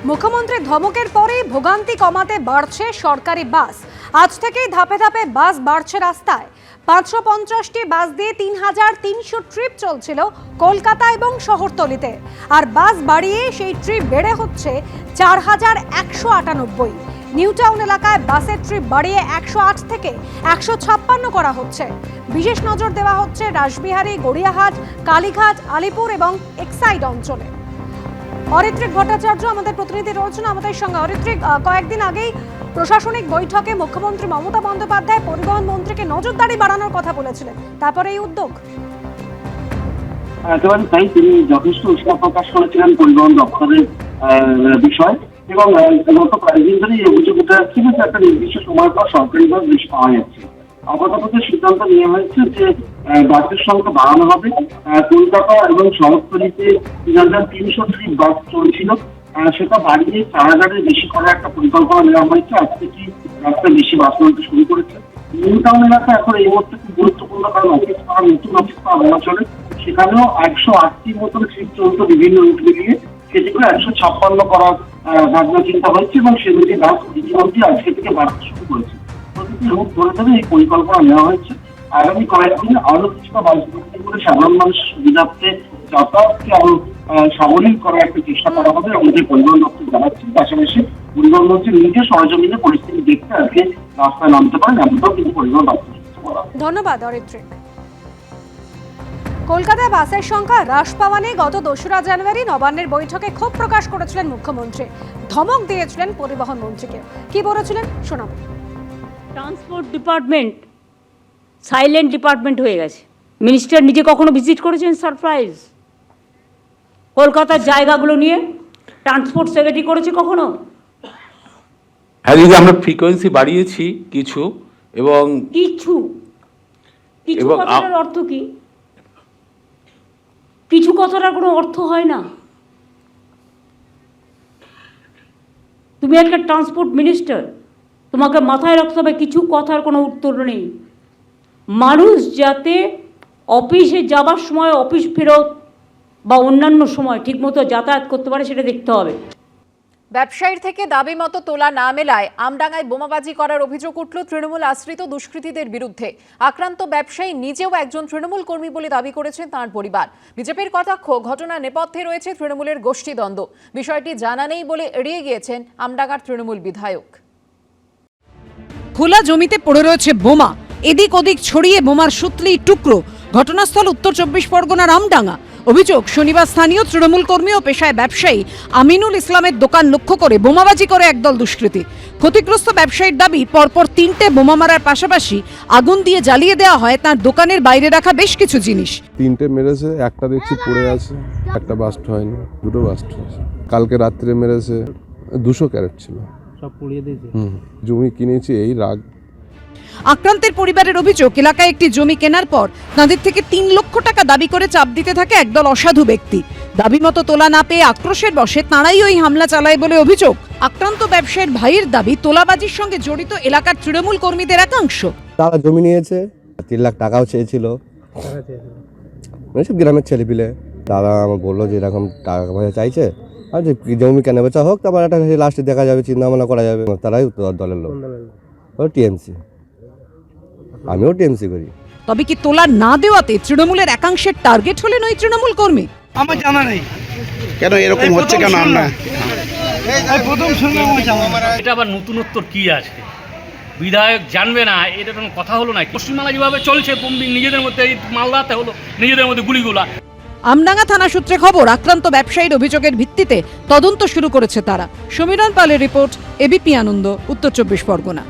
মুখ্যমন্ত্রীর ধমকের পরেই ভোগান্তি কমাতে বাড়ছে সরকারি বাস। আজ থেকেই ধাপে ধাপে বাস বাড়ছে রাস্তায়। 550টি বাস দিয়ে 3300 ট্রিপ চলছিল কলকাতা এবং শহরতলিতে, আর বাস বাড়িয়ে সেই ট্রিপ বেড়ে হচ্ছে 4198। নিউ টাউন এলাকায় বাসের ট্রিপ বাড়িয়ে 108 থেকে 156 করা হচ্ছে। বিশেষ নজর দেওয়া হচ্ছে রাসবিহারী, গড়িয়াহাট, কালীঘাট, আলিপুর এবং এক্সাইড অঞ্চলে। অরিত্রিক ভট্টাচার্য আমাদের প্রতিনিধি রয়েছেন আমাদের সঙ্গে। অরিত্রিক, কয়েকদিন আগেই প্রশাসনিক বৈঠকে মুখ্যমন্ত্রী মমতা বন্দ্যোপাধ্যায় পরিবহন মন্ত্রীকে নজরদারি বাড়ানোর কথা বলেছিলেন, তারপরে এই উদ্যোগ। একেবারে তাই, তিনি যথেষ্ট উৎসাহ প্রকাশ করেছিলেন পরিবহন দপ্তরের বিষয় এবং গত কয়েকদিন ধরে এই অভিযোগ উঠে আসছিল যে একটা নির্দিষ্ট সময় পর সরকারি বাস বেশি পাওয়া যাচ্ছে। আপাতত সিদ্ধান্ত নেওয়া হয়েছে যে বাসের সংখ্যা বাড়ানো হবে। কলকাতা এবং শহরতলিতে 3300 ট্রিপ বাস চলছিল, সেটা বাড়িয়ে 4000-এর বেশি করার একটা পরিকল্পনা নেওয়া হয়েছে। আজ থেকে রাস্তায় বেশি বাস চলতে শুরু করেছে। নিউ টাউন এলাকা এখন এই মুহূর্তে খুব গুরুত্বপূর্ণ, কারণ অফিস পাড়া, নতুন অফিস পাড়া বলা চলে। সেখানেও 108টির মতন ট্রিপ চলতো বিভিন্ন রুট মিলিয়ে, সেটিকে 156 করার ভাবনা চিন্তা হচ্ছে এবং সেগুলি বাস ইতিমধ্যে আজকে থেকে বাড়তে শুরু করেছে। প্রতিটি রুট ধরে ধরে এই পরিকল্পনা নেওয়া হয়েছে। আগামী কয়েকদিনে আরো কিছুটা বাস ভর্তি করে সাধারণ মানুষের সুবিধার্থে যাতায়াতকে আরো সাবলীল করার একটা চেষ্টা করা হবে। আমাদের পরিবহন দপ্তর জানাচ্ছে, পাশাপাশি পরিবহন মন্ত্রী নিজে সরজমিনে পরিস্থিতি দেখতে আজকে রাস্তায় নামতে পারেন, এমনটাও কিন্তু পরিবহন দপ্তর। ধন্যবাদ অরিত্রিক। কলকাতায় বাসের সংখ্যা হ্রাস পাওয়া নিয়ে গত 2রা জানুয়ারি নবান্নের বৈঠকে ক্ষোভ প্রকাশ করেছিলেন মুখ্যমন্ত্রী। ধমক দিয়েছিলেন পরিবহন মন্ত্রীকে। কি বলেছিলেন শোনাবো। ট্রান্সপোর্ট ডিপার্টমেন্ট সাইলেন্ট ডিপার্টমেন্ট হয়ে গেছে। মিনিস্টার নিজে কখনো ভিজিট করেছেন? সারপ্রাইজ। কলকাতার জায়গাগুলো নিয়ে ট্রান্সপোর্ট সেক্রেটারি করেছে কখনো? হ্যাঁ দিদি, আমরা ফ্রিকোয়েন্সি বাড়িয়েছি কিছু, এবং কিছু কথাটার অর্থ কি? কিছু কথাটার কোনো অর্থ হয় না। তুমি একটা ট্রান্সপোর্ট মিনিস্টার, তোমাকে মাথায় রাখতে হবে কিছু কথার কোনো উত্তর নেই। মানুষ যাতে অফিসে যাবার সময়, অফিস ফেরত বা অন্যান্য সময় ঠিকমতো যাতায়াত করতে পারে, সেটা দেখতে হবে। ব্যবসায়ীর থেকে দাবি মতো তোলা না মেলায় আমডাঙ্গায় বোমাবাজি করার অভিযোগ উঠল তৃণমূল আশ্রিত দুষ্কৃতীদের বিরুদ্ধে। আক্রান্ত ব্যবসায়ী নিজেও একজন তৃণমূল কর্মী বলে দাবি করেছেন তাঁর পরিবার। বিজেপির কটাক্ষ, ঘটনার নেপথ্যে রয়েছে তৃণমূলের গোষ্ঠীদ্বন্দ্ব। বিষয়টি জানা নেই বলে এড়িয়ে গিয়েছেন আমডাঙ্গার তৃণমূল বিধায়ক। খোলা জমিতে পড়ে রয়েছে বোমা, এদিক ওদিক ছড়িয়ে বোমার সুতলি টুকরো। ঘটনাস্থল উত্তর 24 পরগনার আমডাঙ্গা। অভিযোগ, শনিবার স্থানীয় তৃণমূল কর্মী ও পেশায় ব্যবসায়ী আমিনুল ইসলামের দোকান লক্ষ্য করে বোমাবাজি করে একদল দুষ্কৃতী। ক্ষতিগ্রস্ত ব্যবসায়ীর দাবি, পরপর 3টে বোমা মারার পাশাপাশি আগুন দিয়ে জ্বালিয়ে দেওয়া হয় তার দোকানের বাইরে রাখা বেশ কিছু জিনিস। 3টে মেরেছে, একটা দেখছি পড়ে আছে, একটা বাস্ট হয়নি, 2টো বাস্ট হয়েছে। কালকে রাত্রে মেরেছে, 200 ক্যারেট ছিল, সব পুড়িয়ে দিয়েছে। জমি কিনেছি এই রাগ। আক্রান্তের পরিবারের অভিযোগ, এলাকায় একটি জমি কেনার পর তাদের থেকে 3 লক্ষ টাকা দাবি করে চাপ দিতে থাকে একদল অসাধু ব্যক্তি। দাবি মতো তোলা না পেয়ে আক্রোশের বশে তাঁরাই ওই হামলা চালায় বলে অভিযোগ। আক্রান্ত ব্যবসায়ীর ভাইয়ের দাবি, তোলাবাজির সঙ্গে জড়িত এলাকার তৃণমূল কর্মীদের একাংশ। তারা জমি নিয়েছে, 3 লাখ টাকাও চেয়েছিল, সব গ্রামের ছেলেপিলে। তারা আমার বললো যে এরকম টাকা পয়সা চাইছে, আর যে জমি কেনা বেচা হোক, তারপর একটা লাস্টে দেখা যাবে, চিন্তা ভাবনা করা যাবে। তারাই দলের লোক, টিএমসি, আমিও টিএমসি করি। তবে কি তোলা না দেওয়াতে তৃণমূলের একাংশের টার্গেট হলেন ওই তৃণমূল কর্মী? আমার জানা নেই কেন এরকম হচ্ছে, কেন আমরা প্রথম শুনলাম। এটা আবার নতুনত্ব কি আছে? বিধায়ক জানবে না, এটা কোনো কথা হলো না। পশ্চিমবাংলা যেভাবে চলছে, নিজেদের মধ্যে মালদাতে হলো নিজেদের মধ্যে গুলিগুলা। আমডাঙ্গা থানা সূত্রে খবর, আক্রান্ত ব্যবসায়ীর অভিযোগের ভিত্তিতে তদন্ত শুরু করেছে তারা। সমীরণ পালের রিপোর্ট, এবিপি আনন্দ, উত্তর 24 পরগনা।